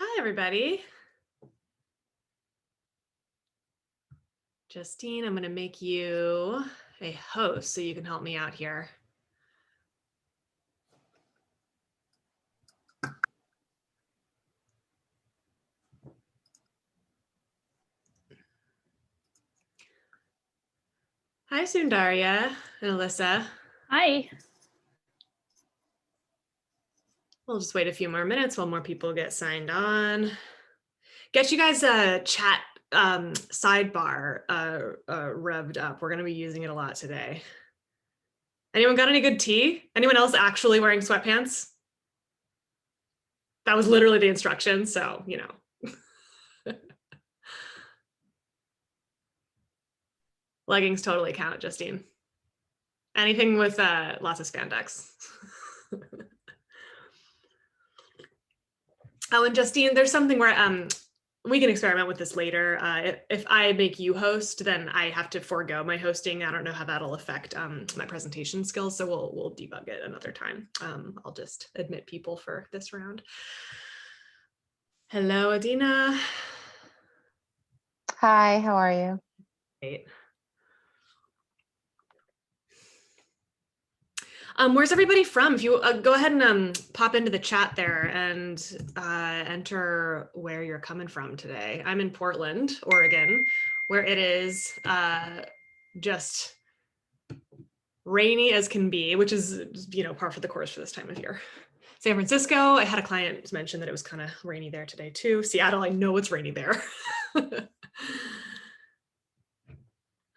Hi, everybody. Justine, I'm going to make you a host so you can help me out here. Hi, Sundarya and Alyssa. Hi. We'll just wait a few more minutes while more people get signed on. Get you guys a chat sidebar revved up. We're going to be using it a lot today. Anyone got any good tea? Anyone else actually wearing sweatpants? That was literally the instruction, so, you know. Leggings totally count, Justine. Anything with lots of spandex. Oh, and Justine, there's something where we can experiment with this later. If I make you host, then I have to forego my hosting. I don't know how that'll affect my presentation skills, so we'll debug it another time. I'll just admit people for this round. Hello, Adina. Hi, how are you? Great. Where's everybody from? If you go ahead and pop into the chat there and enter where you're coming from today. I'm in Portland, Oregon, where it is just rainy as can be, which is, you know, par for the course for this time of year. San Francisco, I had a client mention that it was kind of rainy there today too. Seattle, I know it's rainy there.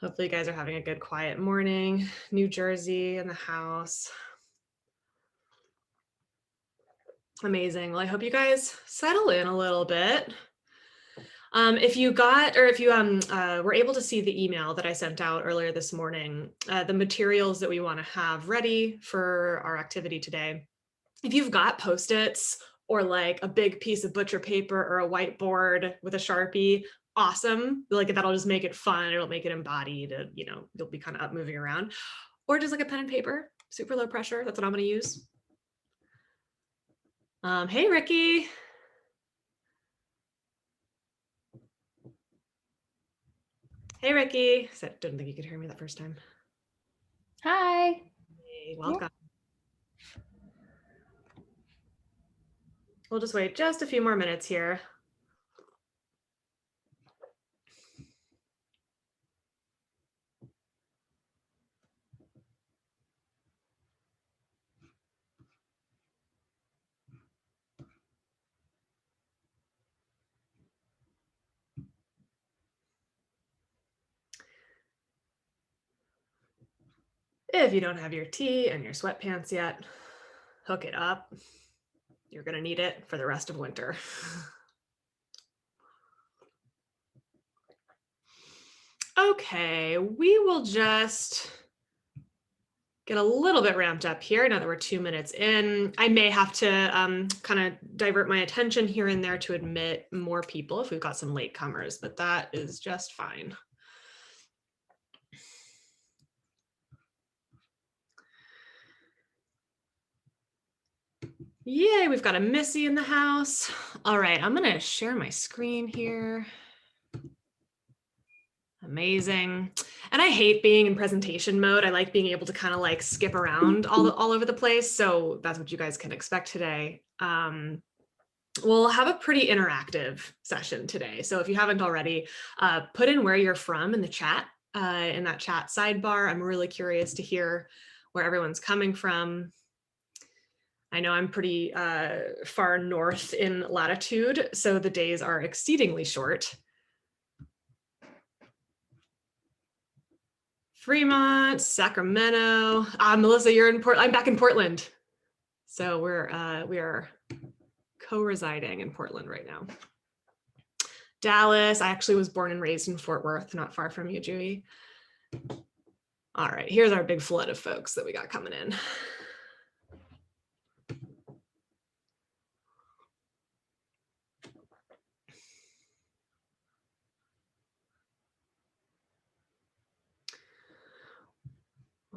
Hopefully you guys are having a good quiet morning. New Jersey in the house. Amazing. Well, I hope you guys settle in a little bit. If you got, or if you were able to see the email that I sent out earlier this morning, the materials that we want to have ready for our activity today. If you've got Post-its or like a big piece of butcher paper or a whiteboard with a Sharpie, awesome. Like that'll just make it fun. It'll make it embodied. You know, you'll be kind of up moving around. Or just like a pen and paper, super low pressure. That's what I'm going to use. Hey, Ricky. Hey, Ricky. Didn't think you could hear me that first time. Hi. Hey, welcome. We'll just wait just a few more minutes here. If you don't have your tea and your sweatpants yet, hook it up. You're going to need it for the rest of winter. Okay, we will just get a little bit ramped up here now that we're 2 minutes in. I may have to kind of divert my attention here and there to admit more people if we've got some latecomers, but that is just fine. Yay, we've got a Missy in the house. All right, I'm gonna share my screen here. Amazing. And I hate being in presentation mode. I like being able to kind of like skip around all over the place. So that's what you guys can expect today. We'll have a pretty interactive session today. So if you haven't already, put in where you're from in the chat, in that chat sidebar. I'm really curious to hear where everyone's coming from. I know I'm pretty far north in latitude, so the days are exceedingly short. Fremont, Sacramento. Melissa, you're in Portland. I'm back in Portland. So we are co-residing in Portland right now. Dallas, I actually was born and raised in Fort Worth, not far from you, Julie. All right, here's our big flood of folks that we got coming in.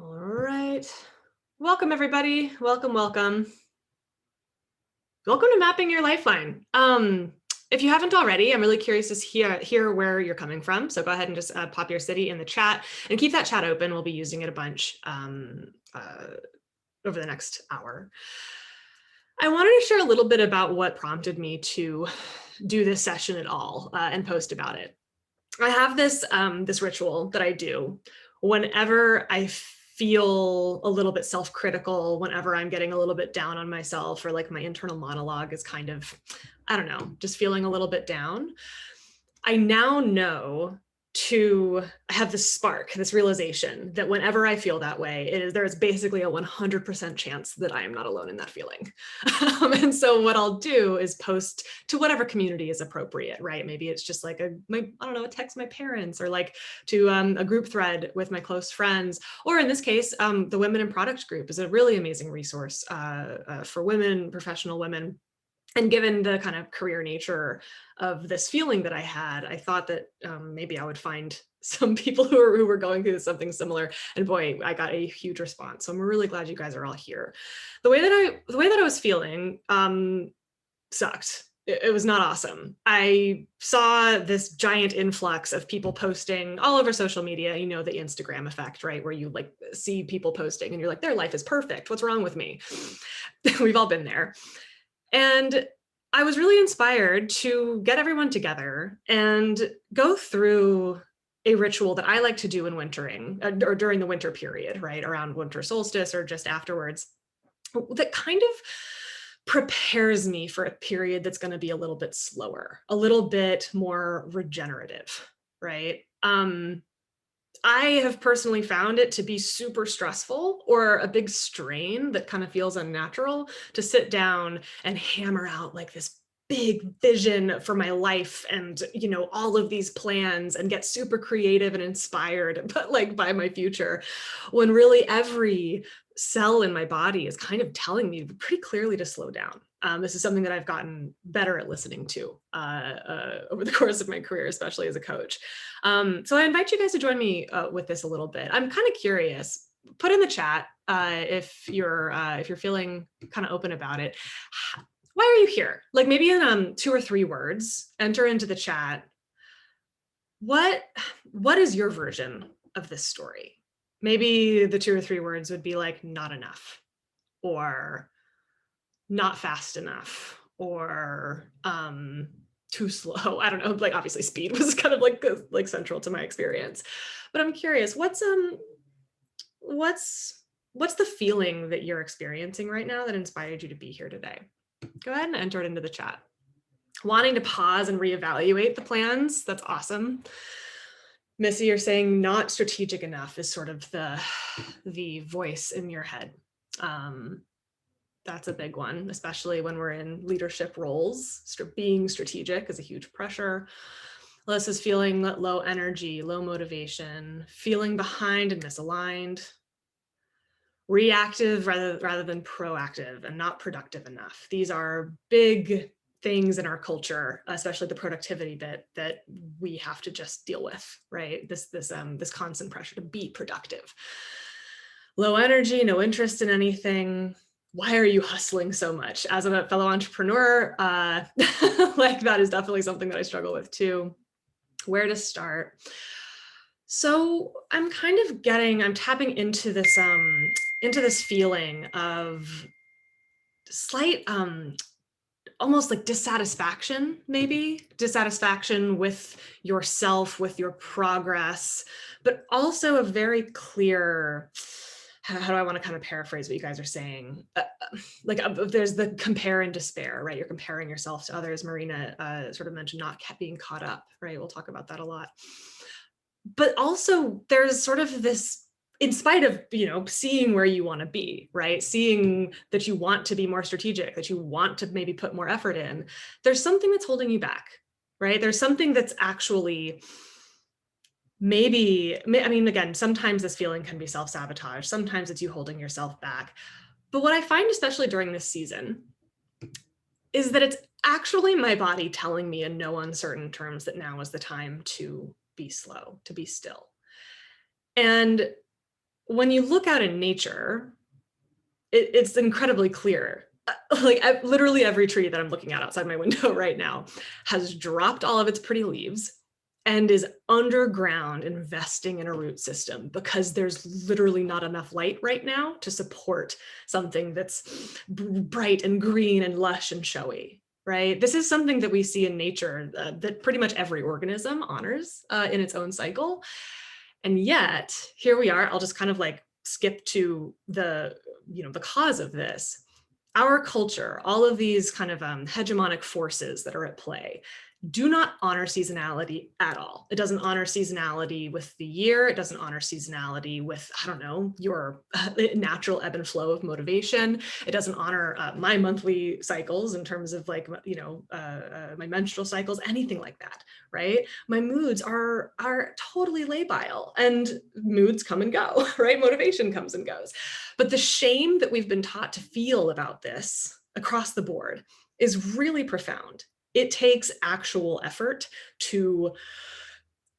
All right, welcome everybody. Welcome, welcome. Welcome to Mapping Your Lifeline. If you haven't already, I'm really curious to hear where you're coming from. So go ahead and just pop your city in the chat and keep that chat open. We'll be using it a bunch over the next hour. I wanted to share a little bit about what prompted me to do this session at all and post about it. I have this ritual that I do whenever I feel a little bit self-critical, whenever I'm getting a little bit down on myself, or like my internal monologue is kind of, I don't know, just feeling a little bit down. I now know to have this spark, this realization that whenever I feel that way, there's basically a 100% chance that I am not alone in that feeling. And so what I'll do is post to whatever community is appropriate, right? Maybe it's just like I don't know, a text my parents, or like to a group thread with my close friends, or in this case, the Women in Product group is a really amazing resource for women, professional women. And given the kind of career nature of this feeling that I had, I thought that maybe I would find some people who were going through something similar. And boy, I got a huge response. So I'm really glad you guys are all here. The way that I was feeling sucked. It was not awesome. I saw this giant influx of people posting all over social media, you know, the Instagram effect, right? Where you like see people posting and you're like, their life is perfect. What's wrong with me? We've all been there. And I was really inspired to get everyone together and go through a ritual that I like to do in wintering or during the winter period, right? Around winter solstice or just afterwards, that kind of prepares me for a period that's going to be a little bit slower, a little bit more regenerative, right? I have personally found it to be super stressful or a big strain that kind of feels unnatural to sit down and hammer out like this big vision for my life and, you know, all of these plans and get super creative and inspired, but like by my future, when really every cell in my body is kind of telling me pretty clearly to slow down. This is something that I've gotten better at listening to over the course of my career, especially as a coach. So I invite you guys to join me with this a little bit. I'm kind of curious. Put in the chat if you're feeling kind of open about it. Why are you here? Like maybe in 2 or 3 words. Enter into the chat. What is your version of this story? Maybe the 2 or 3 words would be like not enough, or not fast enough, or too slow. I don't know, like obviously speed was kind of like central to my experience. But I'm curious, what's the feeling that you're experiencing right now that inspired you to be here today? Go ahead and enter it into the chat. Wanting to pause and reevaluate the plans, that's awesome. Missy, you're saying not strategic enough is sort of the voice in your head. That's a big one, especially when we're in leadership roles. Being strategic is a huge pressure. Alyssa's feeling low energy, low motivation, feeling behind and misaligned, reactive rather than proactive, and not productive enough. These are big things in our culture, especially the productivity bit, that we have to just deal with, right? This constant pressure to be productive. Low energy, no interest in anything. Why are you hustling so much? As a fellow entrepreneur, like that is definitely something that I struggle with too. Where to start? So I'm tapping into this feeling of slight, almost like dissatisfaction, maybe dissatisfaction with yourself, with your progress, but also a very clear, how do I want to kind of paraphrase what you guys are saying? There's the compare and despair, right? You're comparing yourself to others. Marina sort of mentioned not being caught up, right? We'll talk about that a lot. But also there's sort of this, in spite of, you know, seeing where you want to be, right? Seeing that you want to be more strategic, that you want to maybe put more effort in, there's something that's holding you back, right? There's something that's actually maybe, I mean, again, sometimes this feeling can be self-sabotage. Sometimes it's you holding yourself back. But what I find, especially during this season, is that it's actually my body telling me in no uncertain terms that now is the time to be slow, to be still. And when you look out in nature, it's incredibly clear. literally every tree that I'm looking at outside my window right now has dropped all of its pretty leaves and is underground investing in a root system because there's literally not enough light right now to support something that's bright and green and lush and showy. Right? This is something that we see in nature that pretty much every organism honors in its own cycle. And yet, here we are. I'll just kind of like skip to the cause of this. Our culture, all of these kind of hegemonic forces that are at play, do not honor seasonality at all. It doesn't honor seasonality with the year. It doesn't honor seasonality with, I don't know, your natural ebb and flow of motivation. It doesn't honor my monthly cycles in terms of like, my menstrual cycles, anything like that, right? My moods are totally labile, and moods come and go, right? Motivation comes and goes. But the shame that we've been taught to feel about this across the board is really profound. It takes actual effort to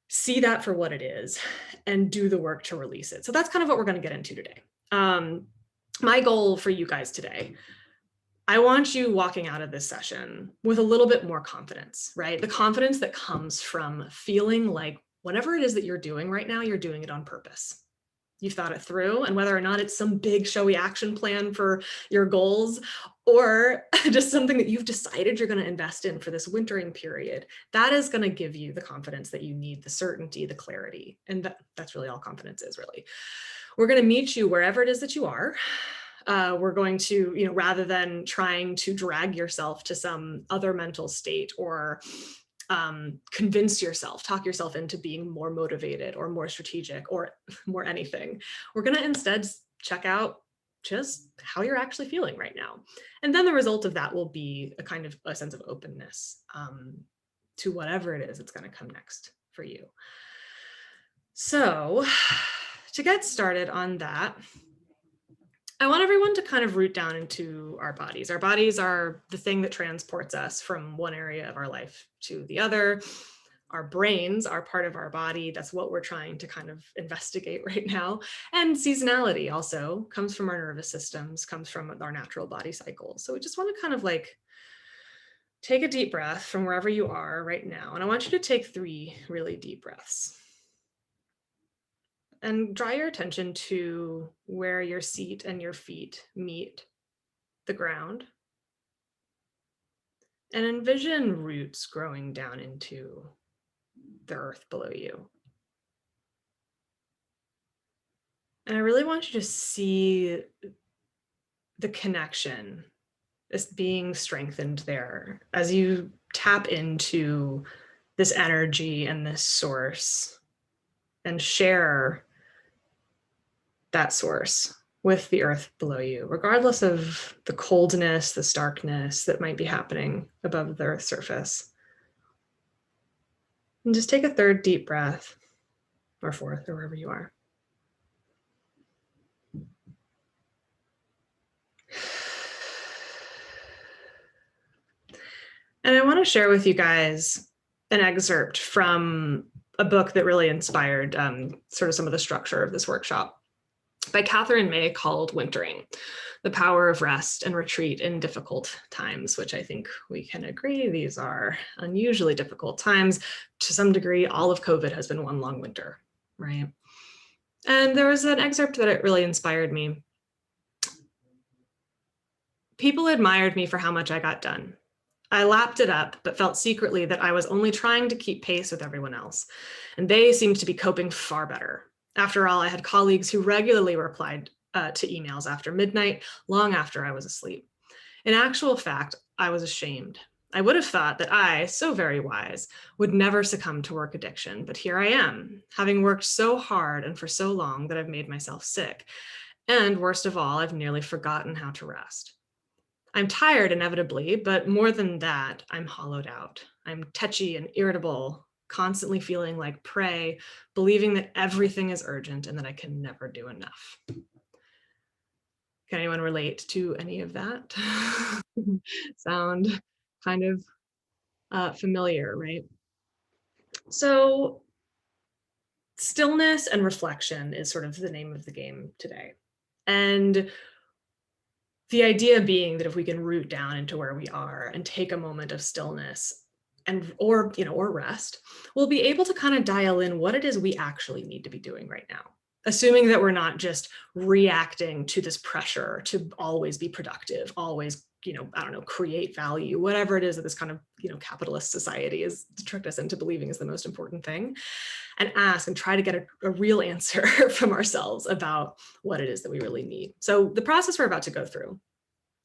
see that for what it is and do the work to release it. So that's kind of what we're going to get into today. My goal for you guys today, I want you walking out of this session with a little bit more confidence, right? The confidence that comes from feeling like whatever it is that you're doing right now, you're doing it on purpose. You've thought it through, and whether or not it's some big showy action plan for your goals or just something that you've decided you're going to invest in for this wintering period, that is going to give you the confidence that you need, the certainty, the clarity. And that's really all confidence is, really. We're going to meet you wherever it is that you are. We're going to, rather than trying to drag yourself to some other mental state or convince yourself, talk yourself into being more motivated or more strategic or more anything. We're going to instead check out just how you're actually feeling right now. And then the result of that will be a kind of a sense of openness to whatever it is that's going to come next for you. So to get started on that, I want everyone to kind of root down into our bodies. Our bodies are the thing that transports us from one area of our life to the other. Our brains are part of our body. That's what we're trying to kind of investigate right now. And seasonality also comes from our nervous systems, comes from our natural body cycles. So we just want to kind of like take a deep breath from wherever you are right now. And I want you to take 3 really deep breaths. And draw your attention to where your seat and your feet meet the ground. And envision roots growing down into the earth below you. And I really want you to see the connection as being strengthened there as you tap into this energy and this source and share that source with the earth below you, regardless of the coldness, the starkness that might be happening above the earth's surface. And just take a 3rd deep breath, or 4th, or wherever you are. And I want to share with you guys an excerpt from a book that really inspired sort of some of the structure of this workshop by Catherine May called Wintering: The Power of Rest and Retreat in Difficult Times, which I think we can agree these are unusually difficult times. To some degree, all of COVID has been one long winter, right? And there was an excerpt that it really inspired me. People admired me for how much I got done. I lapped it up, but felt secretly that I was only trying to keep pace with everyone else, and they seemed to be coping far better. After all, I had colleagues who regularly replied to emails after midnight, long after I was asleep. In actual fact, I was ashamed. I would have thought that I, so very wise, would never succumb to work addiction, but here I am, having worked so hard and for so long that I've made myself sick. And worst of all, I've nearly forgotten how to rest. I'm tired inevitably, but more than that, I'm hollowed out. I'm tetchy and irritable, constantly feeling like prey, believing that everything is urgent and that I can never do enough. Can anyone relate to any of that? Sound kind of familiar, right? So stillness and reflection is sort of the name of the game today. And The idea being that if we can root down into where we are and take a moment of stillness and or rest, we'll be able to kind of dial in what it is we actually need to be doing right now. Assuming that we're not just reacting to this pressure to always be productive, always, I don't know, create value, whatever it is that this kind of, capitalist society has tricked us into believing is the most important thing, and ask and try to get a real answer from ourselves about what it is that we really need. So the process we're about to go through,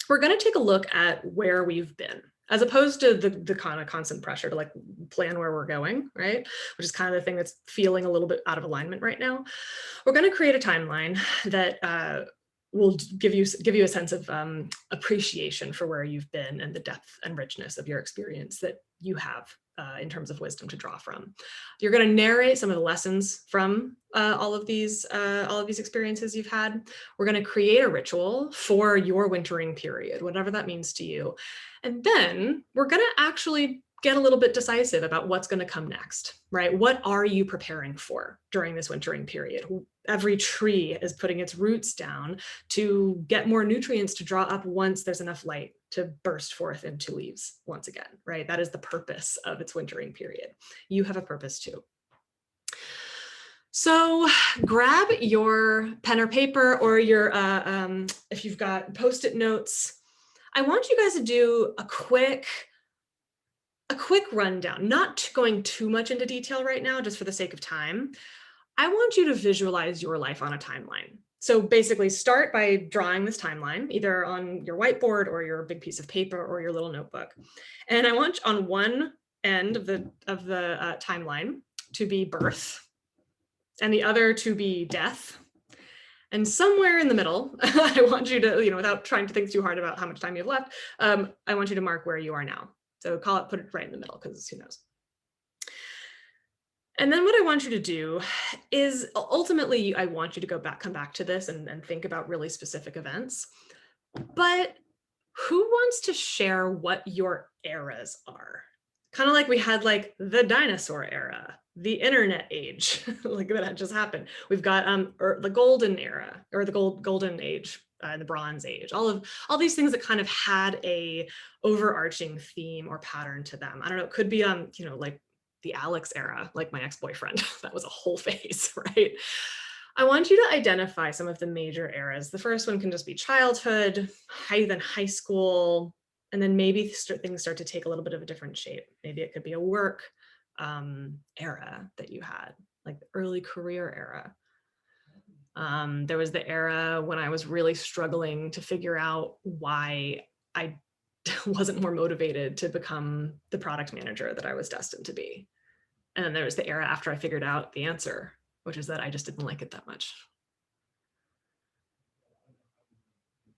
we're going to take a look at where we've been, as opposed to the kind of constant pressure to like plan where we're going, right? Which is kind of the thing that's feeling a little bit out of alignment right now. We're going to create a timeline that will give you a sense of appreciation for where you've been and the depth and richness of your experience that you have in terms of wisdom to draw from. You're going to narrate some of the lessons from all of these experiences you've had. We're going to create a ritual for your wintering period, whatever that means to you. And then we're going to actually get a little bit decisive about what's going to come next, right? What are you preparing for during this wintering period? Every tree is putting its roots down to get more nutrients to draw up once there's enough light to burst forth into leaves once again, right? That is the purpose of its wintering period. You have a purpose too. So grab your pen or paper, or your, if you've got Post-it notes. I want you guys to do a quick rundown, not going too much into detail right now, just for the sake of time. I want you to visualize your life on a timeline. So basically start by drawing this timeline, either on your whiteboard or your big piece of paper or your little notebook. And I want on one end of the timeline to be birth, and the other to be death. And somewhere in the middle, I want you to, without trying to think too hard about how much time you have left, I want you to mark where you are now. So put it right in the middle, because who knows. And then what I want you to do is, ultimately, I want you to come back to this and think about really specific events. But who wants to share what your eras are? Kind of like we had like the dinosaur era, the internet age, like that just happened. We've got the golden era, or the golden age, the bronze age, all these things that kind of had a overarching theme or pattern to them. I don't know, it could be like the Alex era, like my ex-boyfriend. That was a whole phase, right? I want you to identify some of the major eras. The first one can just be childhood, then high school, and then maybe things start to take a little bit of a different shape. Maybe it could be a work era that you had, like the early career era. There was the era when I was really struggling to figure out why I wasn't more motivated to become the product manager that I was destined to be. And then there was the era after I figured out the answer, which is that I just didn't like it that much.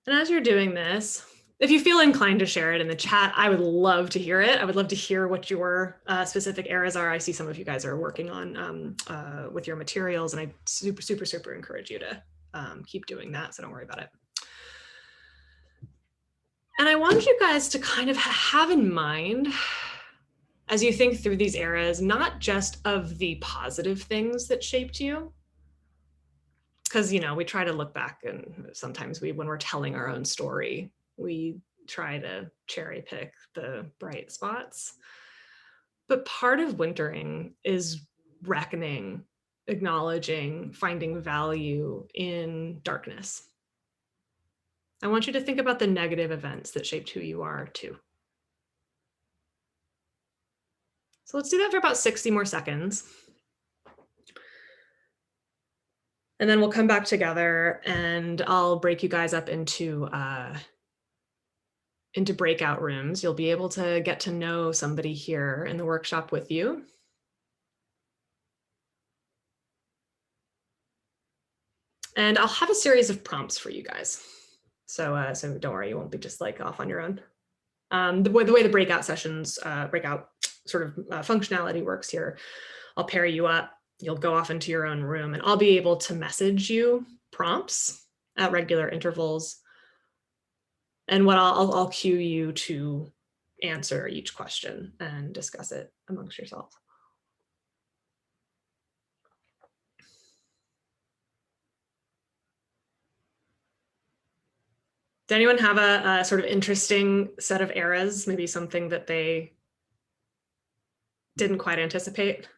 And as you're doing this, if you feel inclined to share it in the chat, I would love to hear it. I would love to hear what your specific eras are. I see some of you guys are working on with your materials, and I super encourage you to keep doing that, so don't worry about it. And I want you guys to kind of have in mind, as you think through these eras, not just of the positive things that shaped you, because we try to look back, and sometimes when we're telling our own story, we try to cherry pick the bright spots. But part of wintering is reckoning, acknowledging, finding value in darkness. I want you to think about the negative events that shaped who you are too. So let's do that for about 60 more seconds. And then we'll come back together, and I'll break you guys up into breakout rooms. You'll be able to get to know somebody here in the workshop with you. And I'll have a series of prompts for you guys. So don't worry, you won't be just like off on your own. The way the breakout sessions, breakout sort of functionality works here, I'll pair you up, you'll go off into your own room, and I'll be able to message you prompts at regular intervals. And what I'll cue you to answer each question and discuss it amongst yourselves. Does anyone have a sort of interesting set of eras, maybe something that they didn't quite anticipate?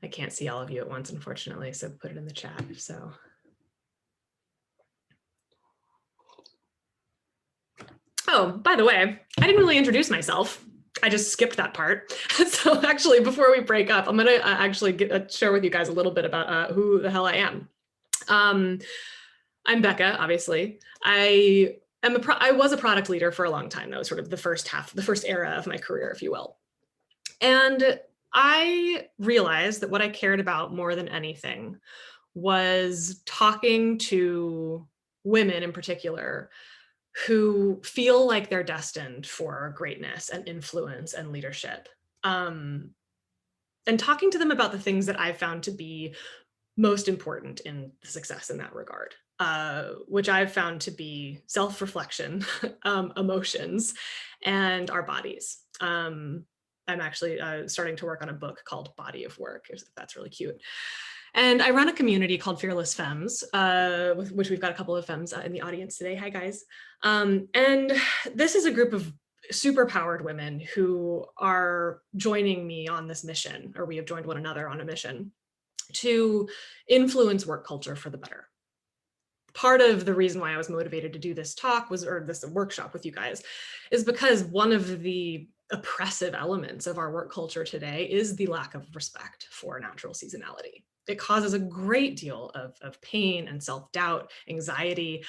I can't see all of you at once, unfortunately, so put it in the chat if so. Oh, by the way, I didn't really introduce myself. I just skipped that part. So actually, before we break up, I'm going to actually share with you guys a little bit about who the hell I am. I'm Becca, obviously. I was a product leader for a long time. That was sort of the first era of my career, if you will. And I realized that what I cared about more than anything was talking to women in particular who feel like they're destined for greatness and influence and leadership. And talking to them about the things that I've found to be most important in success in that regard, which I've found to be self-reflection, emotions, and our bodies. I'm actually starting to work on a book called Body of Work, if that's really cute. And I run a community called Fearless Femmes, with which we've got a couple of femmes in the audience today. Hi, guys. And this is a group of super powered women who are joining me on this mission, or we have joined one another on a mission to influence work culture for the better. Part of the reason why I was motivated to do this talk or this workshop with you guys is because one of the oppressive elements of our work culture today is the lack of respect for natural seasonality. It causes a great deal of pain and self-doubt, anxiety,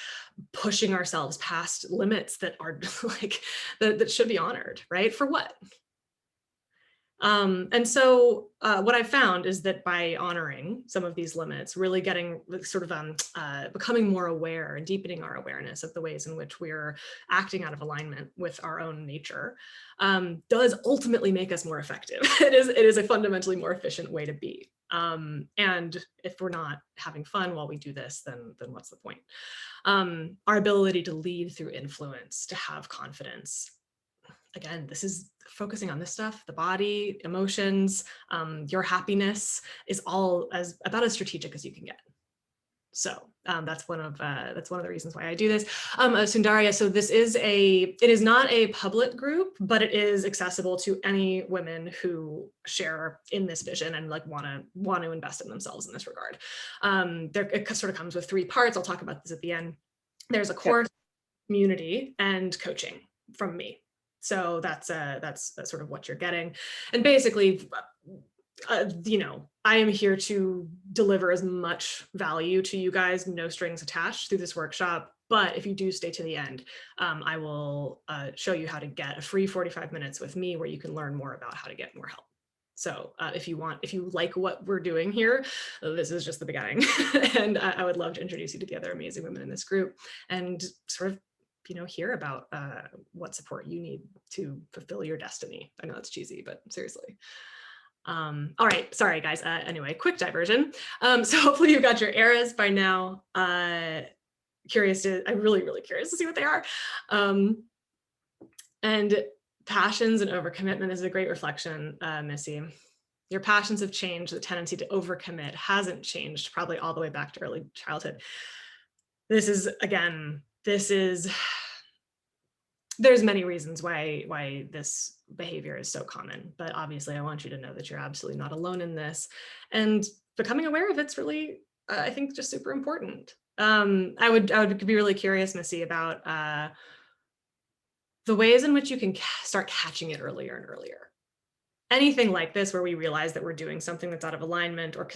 pushing ourselves past limits that are like, that should be honored, right? For what? And so what I've found is that by honoring some of these limits, really getting sort of becoming more aware and deepening our awareness of the ways in which we're acting out of alignment with our own nature, does ultimately make us more effective. It is a fundamentally more efficient way to be. And if we're not having fun while we do this, then what's the point? Our ability to lead through influence, to have confidence. Again, this is focusing on this stuff, the body, emotions, your happiness is all about as strategic as you can get. So that's one of the reasons why I do this. Sundaria, so it is not a public group, but it is accessible to any women who share in this vision and like want to invest in themselves in this regard. It sort of comes with 3 parts. I'll talk about this at the end. There's a course, community, and coaching from me. So that's sort of what you're getting. And basically, I am here to deliver as much value to you guys, no strings attached, through this workshop. But if you do stay to the end, I will show you how to get a free 45 minutes with me where you can learn more about how to get more help. So if you like what we're doing here, this is just the beginning. And I would love to introduce you to the other amazing women in this group and sort of hear about what support you need to fulfill your destiny. I know that's cheesy, but seriously. All right, sorry guys. Anyway, quick diversion. So hopefully you've got your eras by now. I'm really curious to see what they are. And passions and overcommitment is a great reflection, Missy. Your passions have changed. The tendency to overcommit hasn't changed, probably all the way back to early childhood. There's many reasons why this behavior is so common, but obviously I want you to know that you're absolutely not alone in this, and becoming aware of it's really, I think, just super important. I would be really curious, Missy, about the ways in which you can start catching it earlier and earlier. Anything like this where we realize that we're doing something that's out of alignment or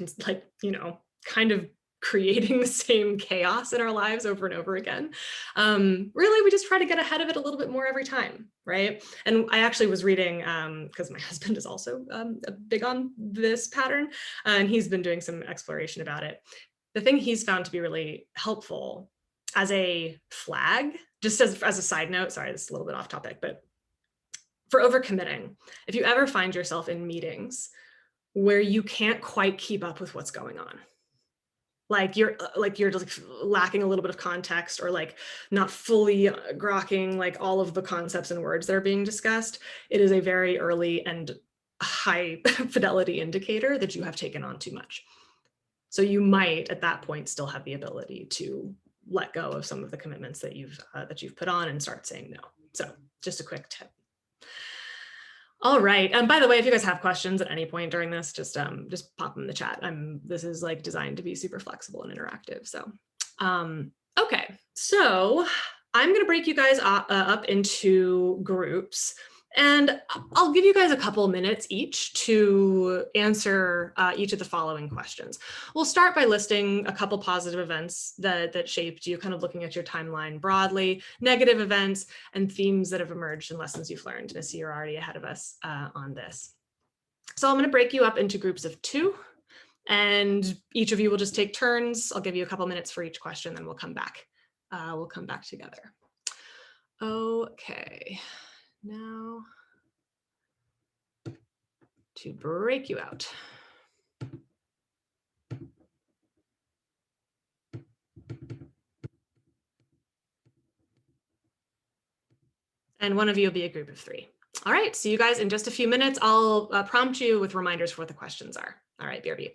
kind of creating the same chaos in our lives over and over again. Really, we just try to get ahead of it a little bit more every time, right? And I actually was reading, because my husband is also big on this pattern, and he's been doing some exploration about it. The thing he's found to be really helpful as a flag, just as a side note, sorry, this is a little bit off topic, but for overcommitting, if you ever find yourself in meetings where you can't quite keep up with what's going on, like you're just lacking a little bit of context, or like not fully grokking like all of the concepts and words that are being discussed, it is a very early and high fidelity indicator that you have taken on too much. So you might at that point still have the ability to let go of some of the commitments that you've put on and start saying no. So just a quick tip. All right. And by the way, if you guys have questions at any point during this, just pop them in the chat. This is like designed to be super flexible and interactive. So, okay. So I'm going to break you guys up into groups. And I'll give you guys a couple minutes each to answer each of the following questions. We'll start by listing a couple positive events that shaped you, kind of looking at your timeline broadly, negative events, and themes that have emerged and lessons you've learned. And I see you're already ahead of us on this. So I'm going to break you up into groups of 2, and each of you will just take turns. I'll give you a couple minutes for each question, then we'll come back. We'll come back together. Okay. Now, to break you out. And one of you will be a group of 3. All right, see you guys in just a few minutes. I'll prompt you with reminders for what the questions are. All right, BRB.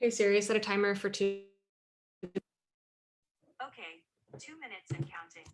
Hey Siri, set a timer for 2. Okay, 2 minutes and counting.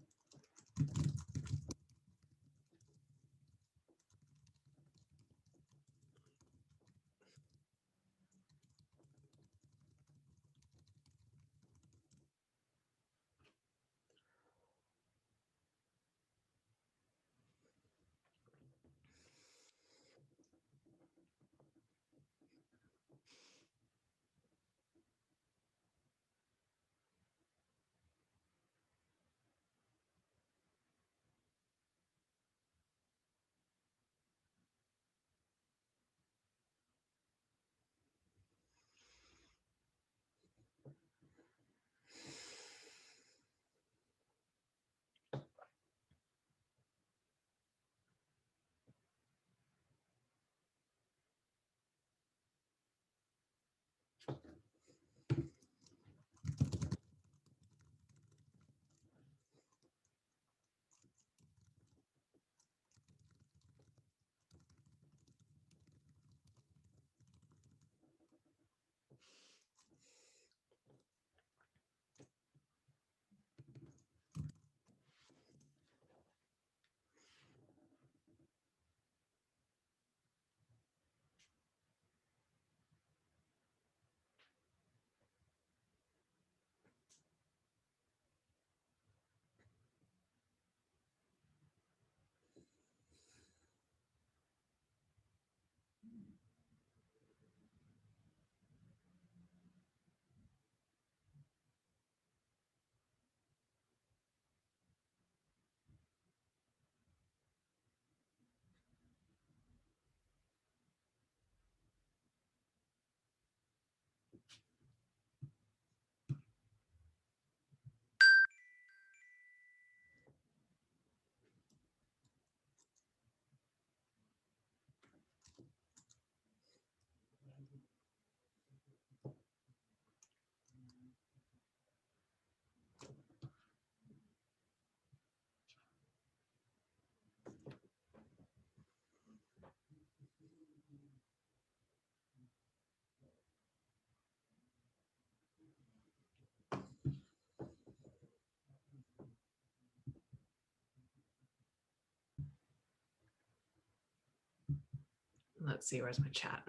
Let's see, where's my chat?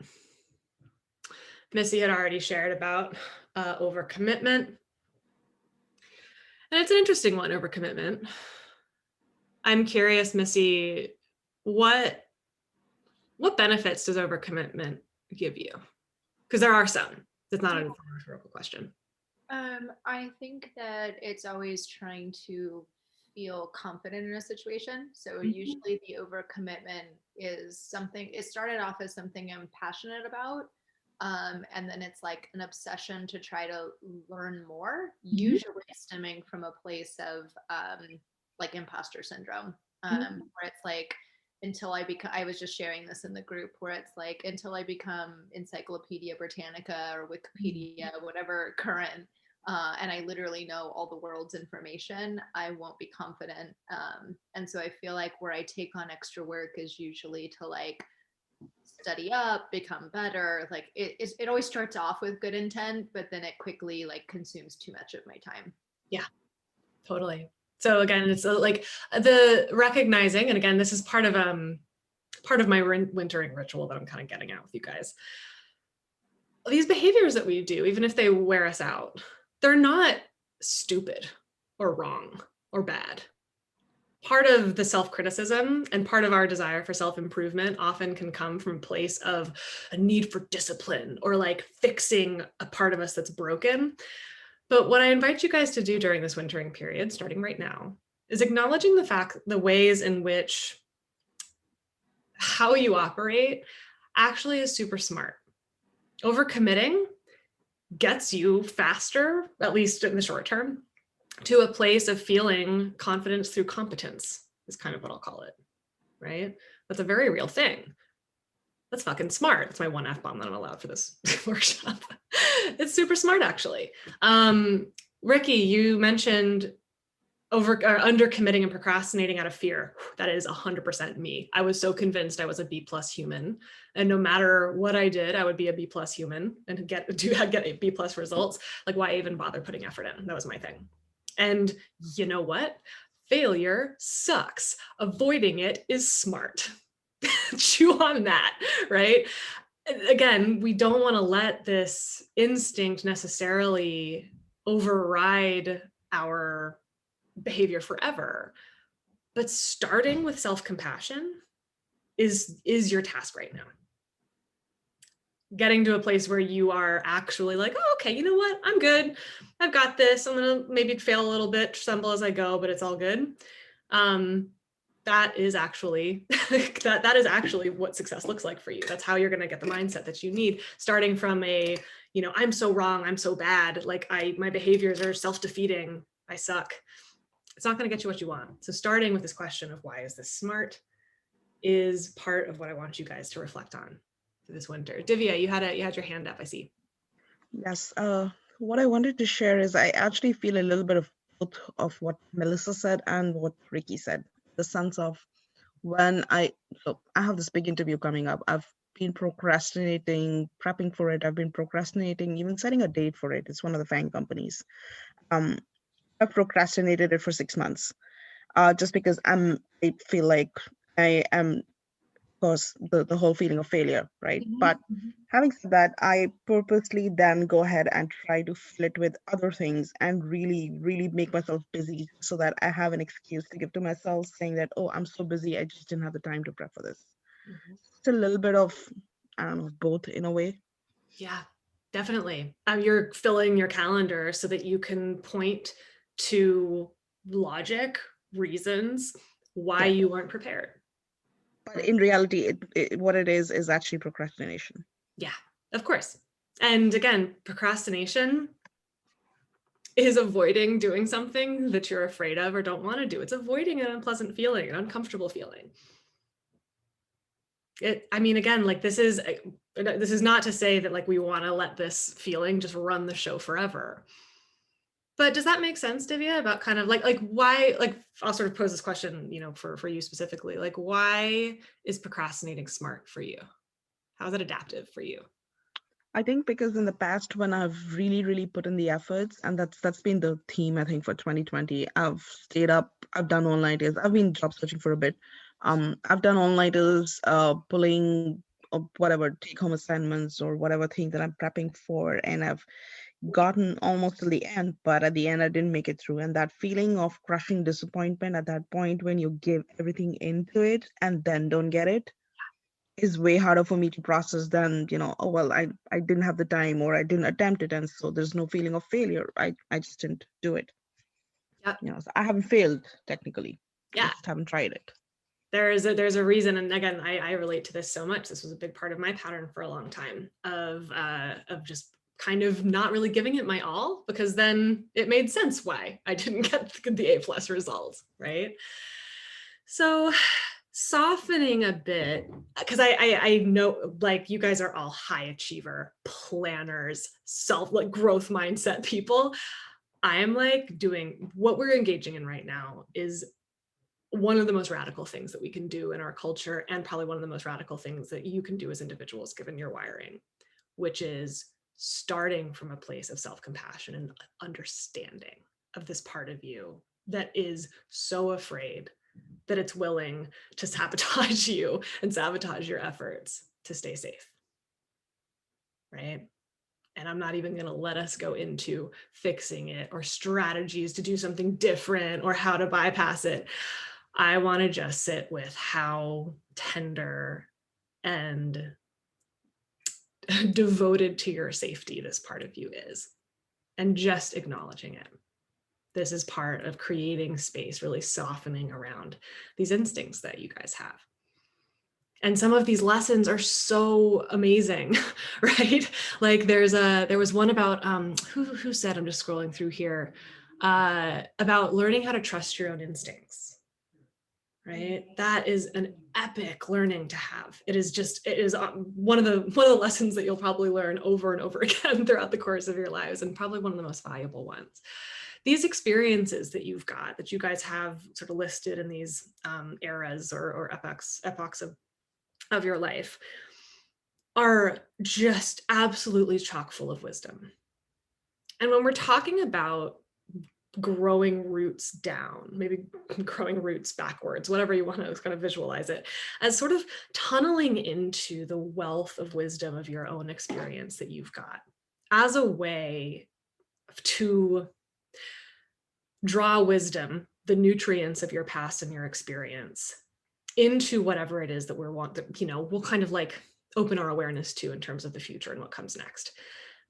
Missy had already shared about overcommitment. And it's an interesting one, overcommitment. I'm curious, Missy, what benefits does overcommitment give you? Because there are some. It's not a rhetorical question. I think that it's always trying to feel confident in a situation. So Mhm. usually the overcommitment is something, it started off as something I'm passionate about. And then it's like an obsession to try to learn more, Mhm. usually stemming from a place of like imposter syndrome, Mhm. where it's like, until I become, I was just sharing this in the group where it's like, until I become Encyclopedia Britannica or Wikipedia, whatever current and I literally know all the world's information, I won't be confident. And so I feel like where I take on extra work is usually to like study up, become better. Like it always starts off with good intent, but then it quickly like consumes too much of my time. Yeah, totally. So again, it's like the recognizing, and again, this is part of my wintering ritual that I'm kind of getting at with you guys. These behaviors that we do, even if they wear us out, they're not stupid or wrong or bad. Part of the self-criticism and part of our desire for self-improvement often can come from a place of a need for discipline or like fixing a part of us that's broken. But what I invite you guys to do during this wintering period, starting right now, is acknowledging the ways in which how you operate actually is super smart. Overcommitting gets you faster, at least in the short term, to a place of feeling confidence through competence, is kind of what I'll call it, right? That's a very real thing. That's fucking smart. That's my one F-bomb that I'm allowed for this workshop. It's super smart, actually. Ricky, you mentioned under committing and procrastinating out of fear. That is 100% me. I was so convinced I was a B+ human, and no matter what I did, I would be a B+ human and get a B+ results. Like, why even bother putting effort in? That was my thing. And you know what? Failure sucks. Avoiding it is smart. Chew on that, right? Again, we don't want to let this instinct necessarily override our behavior forever, but starting with self-compassion is your task right now. Getting to a place where you are actually like, oh, okay, you know what, I'm good, I've got this, I'm gonna maybe fail a little bit, stumble as I go, but it's all good. That is actually that is actually what success looks like for you. That's how you're going to get the mindset that you need, starting from a, I'm so wrong, I'm so bad, like my behaviors are self-defeating, I suck. It's not going to get you what you want. So starting with this question of why is this smart is part of what I want you guys to reflect on for this winter. Divya, you had your hand up, I see. Yes. What I wanted to share is I actually feel a little bit of both of what Melissa said and what Ricky said. The sense of so I have this big interview coming up. I've been procrastinating, prepping for it. I've been procrastinating, even setting a date for it. It's one of the FANG companies. Um, I've procrastinated it for 6 months, just because I feel like I am, of course, the whole feeling of failure, right? But having said that, I purposely then go ahead and try to fill it with other things and really, really make myself busy so that I have an excuse to give to myself saying that, oh, I'm so busy, I just didn't have the time to prep for this. It's a little bit of, I don't know, both in a way. Yeah, definitely. You're filling your calendar so that you can point to logic, reasons why Yeah. you weren't prepared. But in reality, what it is actually procrastination. Yeah, of course. And again, procrastination is avoiding doing something that you're afraid of or don't want to do. It's avoiding an unpleasant feeling, an uncomfortable feeling. I mean, again, like this is not to say that like we want to let this feeling just run the show forever. But does that make sense, Divya, about kind of like why, like I'll sort of pose this question, for you specifically, like why is procrastinating smart for you? How is it adaptive for you? I think because in the past, when I've really, really put in the efforts, and that's been the theme, I think, for 2020, I've stayed up, I've done all-nighters, I've been job searching for a bit. I've done all-nighters, pulling whatever take-home assignments or whatever thing that I'm prepping for, and I've gotten almost to the end, but at the end, I didn't make it through. And that feeling of crushing disappointment at that point when you give everything into it and then don't get it, is way harder for me to process than, oh, well, I didn't have the time, or I didn't attempt it. And so there's no feeling of failure. I just didn't do it. Yep. So I haven't failed technically. I Yeah. just haven't tried it. There's a reason. And again, I relate to this so much. This was a big part of my pattern for a long time of just kind of not really giving it my all, because then it made sense why I didn't get the A+ results, right? So softening a bit, because I know, like, you guys are all high achiever planners, growth mindset people. I am like doing what we're engaging in right now is one of the most radical things that we can do in our culture, and probably one of the most radical things that you can do as individuals given your wiring, which is starting from a place of self-compassion and understanding of this part of you that is so afraid that it's willing to sabotage you and sabotage your efforts to stay safe, right? And I'm not even going to let us go into fixing it or strategies to do something different or how to bypass it. I want to just sit with how tender and devoted to your safety this part of you is, and just acknowledging it. This is part of creating space, really softening around these instincts that you guys have. And some of these lessons are so amazing, right? Like there was one about who said, I'm just scrolling through here, about learning how to trust your own instincts, right? That is an epic learning to have. It is one of the lessons that you'll probably learn over and over again throughout the course of your lives, and probably one of the most valuable ones. These experiences that you've got, that you guys have sort of listed in these eras or epochs of your life, are just absolutely chock full of wisdom. And when we're talking about growing roots down, maybe growing roots backwards, whatever you want to kind of visualize it, as sort of tunneling into the wealth of wisdom of your own experience that you've got, as a way to draw wisdom, the nutrients of your past and your experience, into whatever it is that we'll kind of like open our awareness to in terms of the future and what comes next.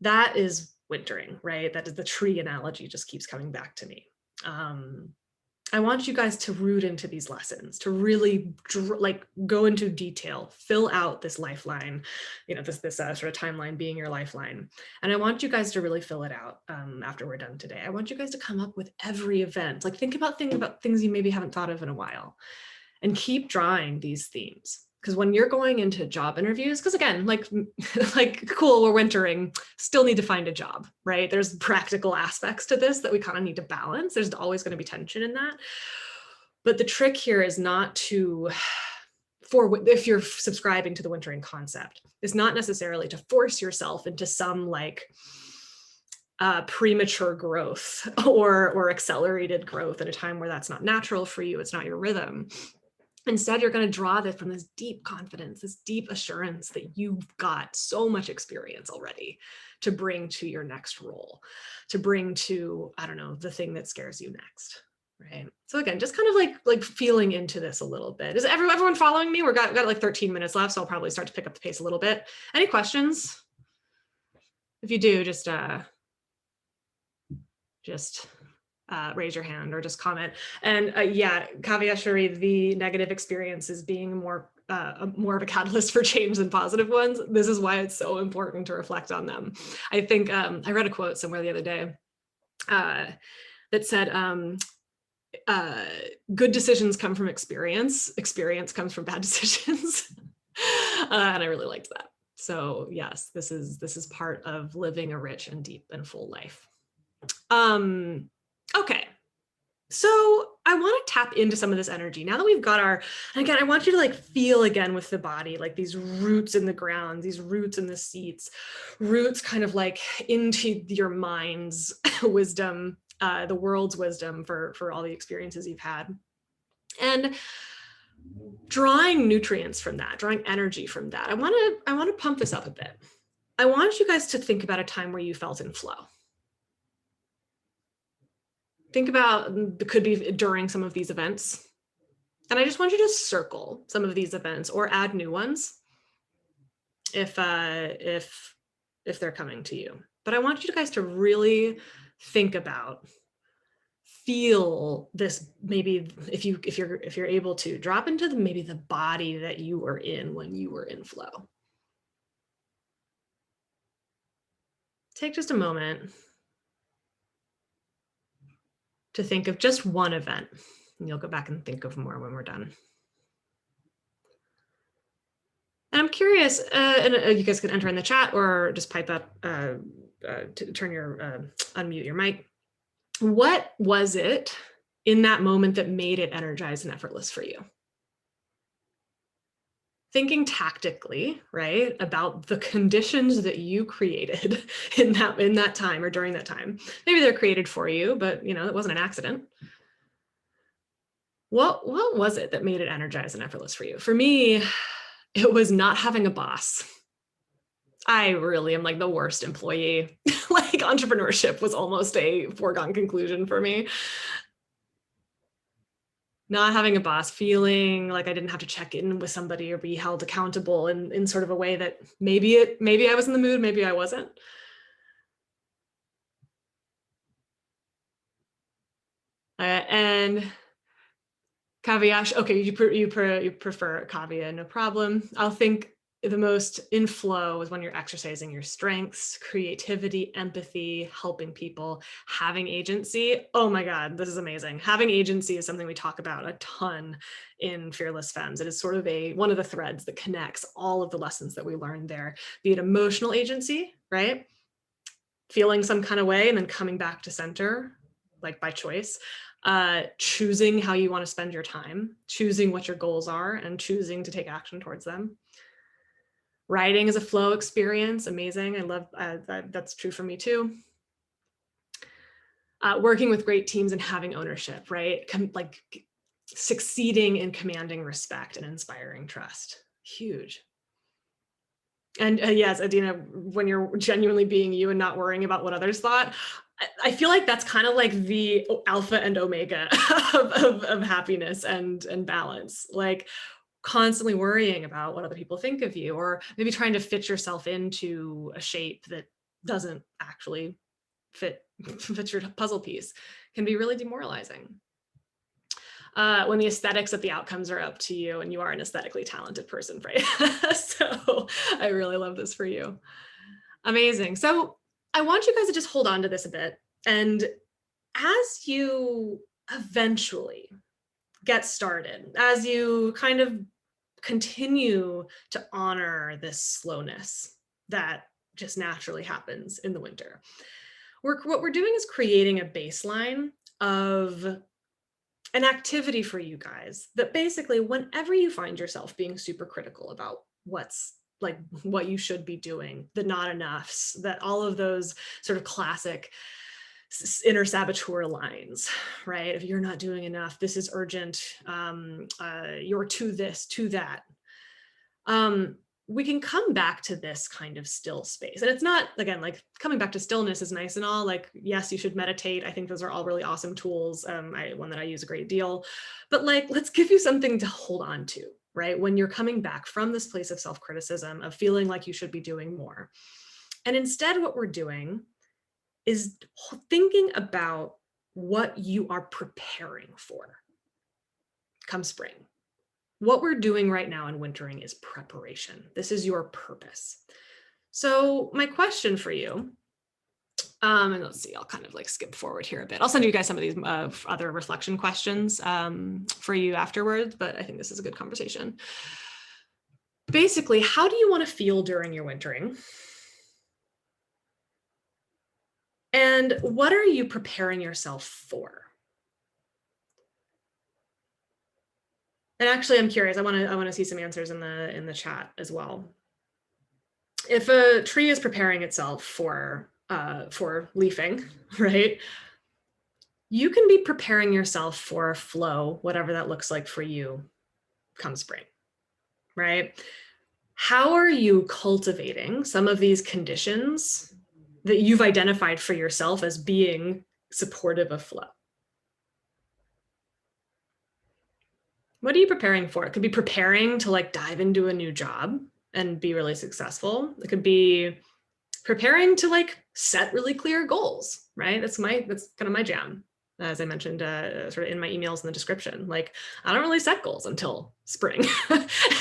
That is wintering, right? That is the tree analogy, just keeps coming back to me. I want you guys to root into these lessons, to really go into detail, fill out this lifeline, this sort of timeline being your lifeline. And I want you guys to really fill it out after we're done today. I want you guys to come up with every event, like think about things you maybe haven't thought of in a while, and keep drawing these themes. Because when you're going into job interviews, because again, like cool, we're wintering, still need to find a job, right? There's practical aspects to this that we kind of need to balance. There's always going to be tension in that. But the trick here is not if you're subscribing to the wintering concept, is not necessarily to force yourself into some like premature growth or accelerated growth at a time where that's not natural for you, it's not your rhythm. Instead, you're going to draw this from this deep confidence, this deep assurance that you've got so much experience already to bring to your next role, to bring to, I don't know, the thing that scares you next, right? So again, just kind of like feeling into this a little bit. Is everyone following me? We've got like 13 minutes left, so I'll probably start to pick up the pace a little bit. Any questions? If you do, just raise your hand or just comment. And yeah, Kavyashri, the negative experiences being more of a catalyst for change than positive ones. This is why it's so important to reflect on them. I think I read a quote somewhere the other day that said, good decisions come from experience comes from bad decisions. And I really liked that. So yes, this is part of living a rich and deep and full life. Okay, so I want to tap into some of this energy now that we've got and again, I want you to like feel again with the body, like these roots in the ground, these roots in the seats, roots kind of like into your mind's wisdom, the world's wisdom for all the experiences you've had. And drawing nutrients from that, drawing energy from that. I want to pump this up a bit. I want you guys to think about a time where you felt in flow. Think about, it could be during some of these events. And I just want you to circle some of these events or add new ones if they're coming to you. But I want you guys to really think about, feel this, maybe if you're able to drop into maybe the body that you were in when you were in flow. Take just a moment to think of just one event, and you'll go back and think of more when we're done. And I'm curious, and you guys can enter in the chat or just pipe up, to turn your, unmute your mic. What was it in that moment that made it energized and effortless for you? Thinking tactically, right, about the conditions that you created in that time or during that time. Maybe they're created for you, but it wasn't an accident. What was it that made it energized and effortless for you? For me, it was not having a boss. I really am like the worst employee. Like entrepreneurship was almost a foregone conclusion for me. Not having a boss, feeling like I didn't have to check in with somebody or be held accountable in sort of a way that maybe I was in the mood, maybe I wasn't. And Kavya, okay, you prefer Kavya, no problem. I'll think the most in flow is when you're exercising your strengths, creativity, empathy, helping people, having agency. Oh my God, this is amazing. Having agency is something we talk about a ton in Fearless Femmes. It is sort of one of the threads that connects all of the lessons that we learned there, be it emotional agency, right? Feeling some kind of way and then coming back to center, like by choice. Choosing how you want to spend your time, choosing what your goals are, and choosing to take action towards them. Writing is a flow experience, amazing. I love that's true for me too. Working with great teams and having ownership, right? Like succeeding in commanding respect and inspiring trust, huge. And yes, Adina, when you're genuinely being you and not worrying about what others thought, I feel like that's kind of like the alpha and omega of happiness and balance. Like constantly worrying about what other people think of you, or maybe trying to fit yourself into a shape that doesn't actually fit your puzzle piece, can be really demoralizing. When the aesthetics of the outcomes are up to you and you are an aesthetically talented person, right? So I really love this for you. Amazing. So I want you guys to just hold on to this a bit. And as you eventually get started, as you kind of continue to honor this slowness that just naturally happens in the winter, what we're doing is creating a baseline of an activity for you guys that basically, whenever you find yourself being super critical about what you should be doing, the not enoughs, that all of those sort of classic inner saboteur lines, right? If you're not doing enough, this is urgent, you're to this, to that. We can come back to this kind of still space. And it's not, again, like coming back to stillness is nice and all, like, yes, you should meditate. I think those are all really awesome tools. One that I use a great deal, but like, let's give you something to hold on to, right? When you're coming back from this place of self-criticism, of feeling like you should be doing more. And instead, what we're doing is thinking about what you are preparing for come spring. What we're doing right now in wintering is preparation. This is your purpose. So my question for you, and let's see, I'll kind of like skip forward here a bit. I'll send you guys some of these other reflection questions for you afterwards, but I think this is a good conversation. Basically, how do you want to feel during your wintering? And what are you preparing yourself for? And actually, I'm curious. I want to see some answers in the chat as well. If a tree is preparing itself for leafing, right? You can be preparing yourself for a flow, whatever that looks like for you, come spring, right? How are you cultivating some of these conditions that you've identified for yourself as being supportive of flow? What are you preparing for? It could be preparing to like dive into a new job, and be really successful. It could be preparing to like set really clear goals, right? That's kind of my jam. As I mentioned, sort of in my emails in the description, like I don't really set goals until spring.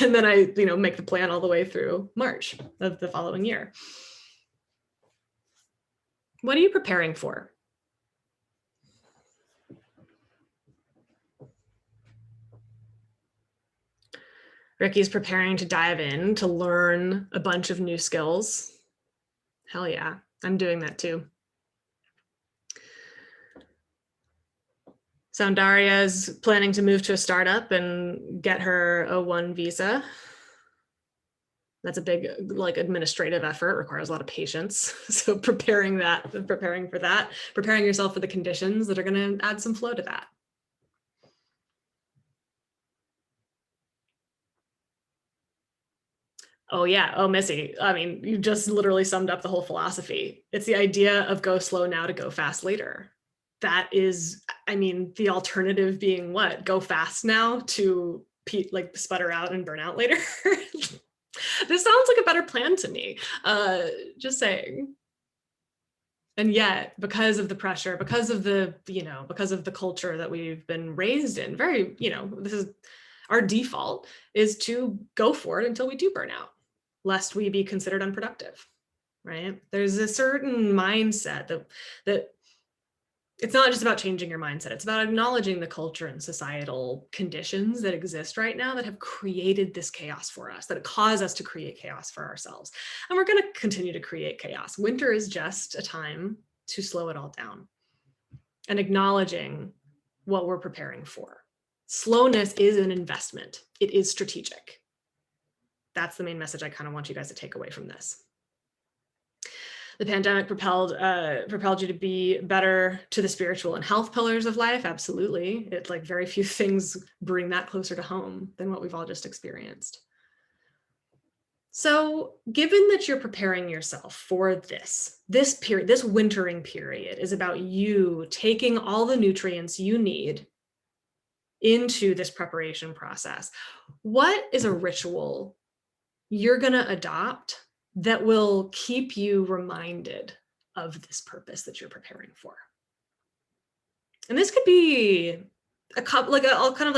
And then I, make the plan all the way through March of the following year. What are you preparing for? Ricky's preparing to dive in to learn a bunch of new skills. Hell yeah, I'm doing that too. Soundaria is planning to move to a startup and get her O1 visa. That's a big like administrative effort, requires a lot of patience. So preparing for that, preparing yourself for the conditions that are going to add some flow to that. Oh yeah. Oh, Missy. I mean, you just literally summed up the whole philosophy. It's the idea of go slow now to go fast later. That is, I mean, the alternative being what? Go fast now to like sputter out and burn out later. This sounds like a better plan to me. Just saying. And yet, because of the pressure, because of the culture that we've been raised in, very, this is our default is to go for it until we do burn out, lest we be considered unproductive, right? There's a certain mindset that it's not just about changing your mindset. It's about acknowledging the culture and societal conditions that exist right now that have created this chaos for us, that cause us to create chaos for ourselves. And we're going to continue to create chaos. Winter is just a time to slow it all down and acknowledging what we're preparing for. Slowness is an investment. It is strategic. That's the main message I kind of want you guys to take away from this. The pandemic propelled you to be better to the spiritual and health pillars of life. Absolutely. It's like very few things bring that closer to home than what we've all just experienced. So given that you're preparing yourself for this period, this wintering period is about you taking all the nutrients you need into this preparation process, what is a ritual you're going to adopt that will keep you reminded of this purpose that you're preparing for? And this could be a couple, like I'll kind of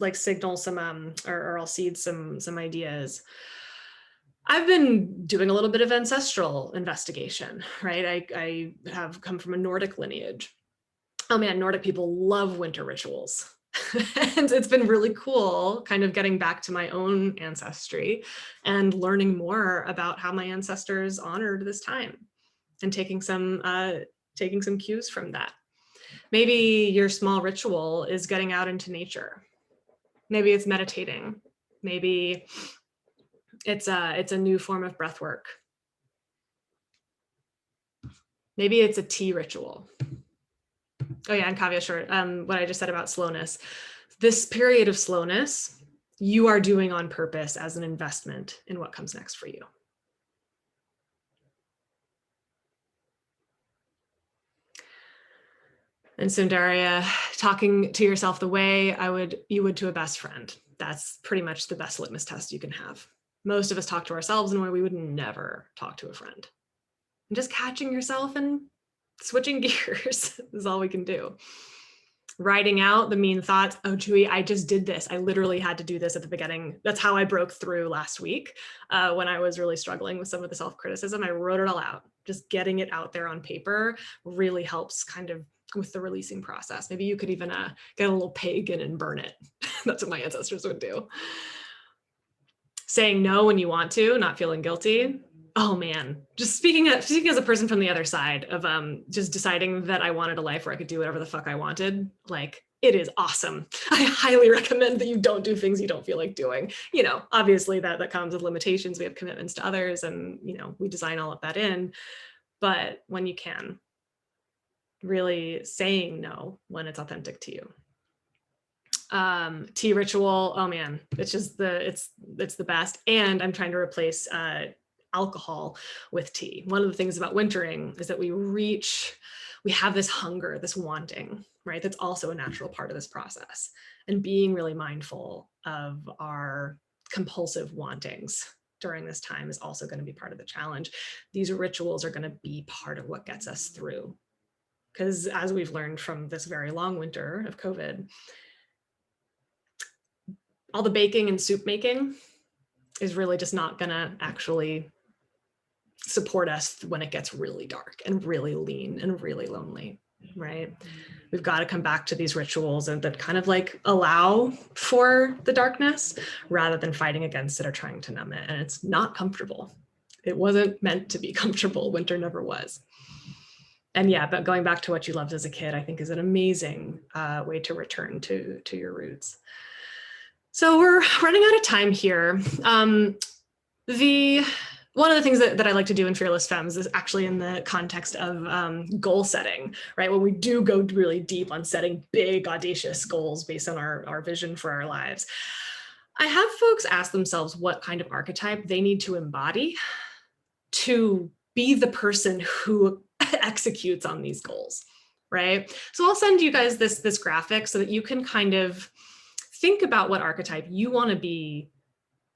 like signal some or I'll seed some ideas. I've been doing a little bit of ancestral investigation, right? I have come from a Nordic lineage. Oh man, Nordic people love winter rituals. And it's been really cool kind of getting back to my own ancestry and learning more about how my ancestors honored this time and taking some cues from that. Maybe your small ritual is getting out into nature. Maybe it's meditating. Maybe it's a new form of breath work. Maybe it's a tea ritual. Oh yeah, and Kavya, short, what I just said about slowness. This period of slowness, you are doing on purpose as an investment in what comes next for you. And Sundaria, talking to yourself the way you would to a best friend. That's pretty much the best litmus test you can have. Most of us talk to ourselves in a way we would never talk to a friend. And just catching yourself and switching gears is all we can do. Writing out the mean thoughts. Oh, Chewy, I just did this. I literally had to do this at the beginning. That's how I broke through last week when I was really struggling with some of the self-criticism. I wrote it all out. Just getting it out there on paper really helps kind of with the releasing process. Maybe you could even get a little pagan and burn it. That's what my ancestors would do. Saying no when you want to, not feeling guilty. Oh man, just speaking as a person from the other side of just deciding that I wanted a life where I could do whatever the fuck I wanted, like it is awesome. I highly recommend that you don't do things you don't feel like doing. Obviously that comes with limitations. We have commitments to others and, we design all of that in, but when you can, really saying no when it's authentic to you. Tea ritual, oh man, it's just it's the best. And I'm trying to replace alcohol with tea. One of the things about wintering is that we have this hunger, this wanting, right? That's also a natural part of this process. And being really mindful of our compulsive wantings during this time is also going to be part of the challenge. These rituals are going to be part of what gets us through. Because as we've learned from this very long winter of COVID, all the baking and soup making is really just not going to actually support us when it gets really dark and really lean and really lonely, right? We've got to come back to these rituals and that kind of like allow for the darkness rather than fighting against it or trying to numb it. And it's not comfortable. It wasn't meant to be comfortable. Winter never was. And yeah, but going back to what you loved as a kid, I think is an amazing way to return to your roots. So we're running out of time here. One of the things that I like to do in Fearless Femmes is actually in the context of goal setting, right? When we do go really deep on setting big, audacious goals based on our vision for our lives. I have folks ask themselves what kind of archetype they need to embody to be the person who executes on these goals, right? So I'll send you guys this graphic so that you can kind of think about what archetype you want to be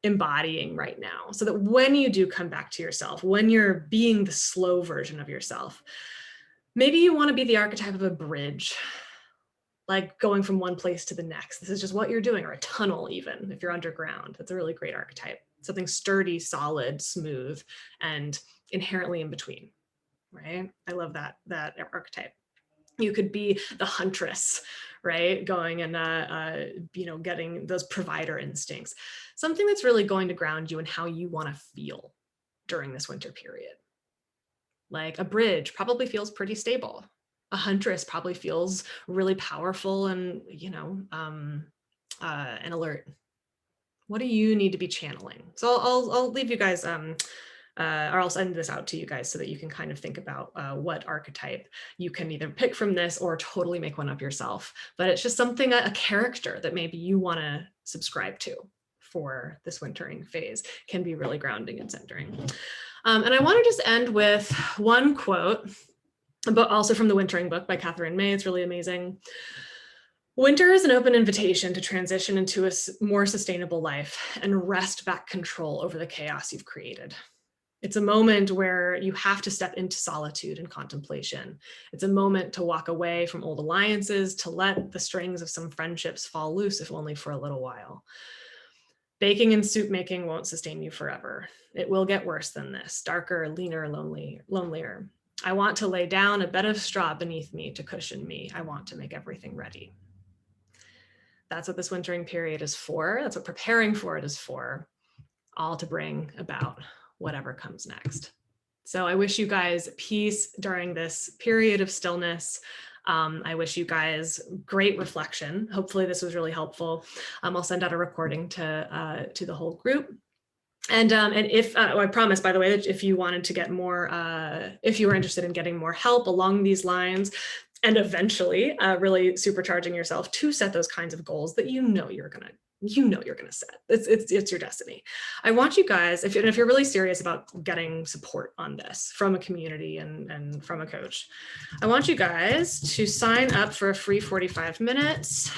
embodying right now, so that when you do come back to yourself, when you're being the slow version of yourself, maybe you want to be the archetype of a bridge, like going from one place to the next. This is just what you're doing, or a tunnel, even if you're underground. That's a really great archetype. Something sturdy, solid, smooth, and inherently in between, right? I love that archetype. You could be the huntress, right? Going and, getting those provider instincts. Something that's really going to ground you in how you want to feel during this winter period. Like a bridge probably feels pretty stable. A huntress probably feels really powerful and, and alert. What do you need to be channeling? So I'll leave you guys, or I'll send this out to you guys so that you can kind of think about what archetype you can either pick from this or totally make one up yourself. But it's just something, a character that maybe you want to subscribe to for this wintering phase can be really grounding and centering. And I want to just end with one quote, but also from the Wintering book by Catherine May. It's really amazing. Winter is an open invitation to transition into a more sustainable life and wrest back control over the chaos you've created. It's a moment where you have to step into solitude and contemplation. It's a moment to walk away from old alliances, to let the strings of some friendships fall loose, if only for a little while. Baking and soup making won't sustain you forever. It will get worse than this, darker, leaner, lonelier. I want to lay down a bed of straw beneath me to cushion me. I want to make everything ready. That's what this wintering period is for. That's what preparing for it is for, all to bring about whatever comes next. So I wish you guys peace during this period of stillness. I wish you guys great reflection. Hopefully this was really helpful. I'll send out a recording to the whole group. And if I promise, by the way, that if you wanted to get more, if you were interested in getting more help along these lines, and eventually really supercharging yourself to set those kinds of goals that you're gonna set. It's your destiny. I want you guys, if you're really serious about getting support on this from a community and from a coach, I want you guys to sign up for a free 45 minutes.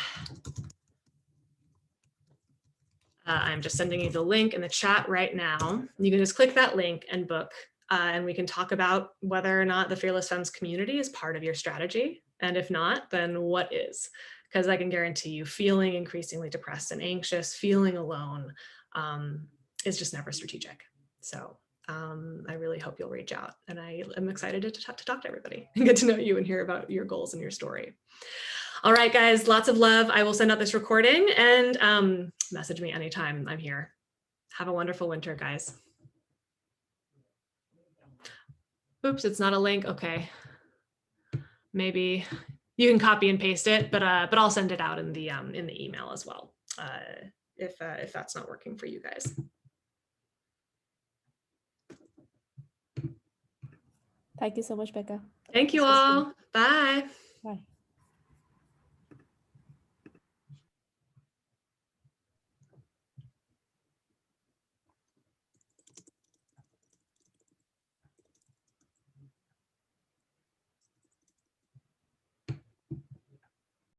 I'm just sending you the link in the chat right now. You can just click that link and book. And we can talk about whether or not the Fearless Femmes community is part of your strategy. And if not, then what is? Because I can guarantee you feeling increasingly depressed and anxious, feeling alone is just never strategic. So I really hope you'll reach out. And I am excited to talk to everybody and get to know you and hear about your goals and your story. All right, guys, lots of love. I will send out this recording and message me anytime. I'm here. Have a wonderful winter, guys. Oops, it's not a link. Okay. Maybe you can copy and paste it, but I'll send it out in the email as well, if that's not working for you guys. Thank you so much, Becca. Thank you all. Bye. Bye.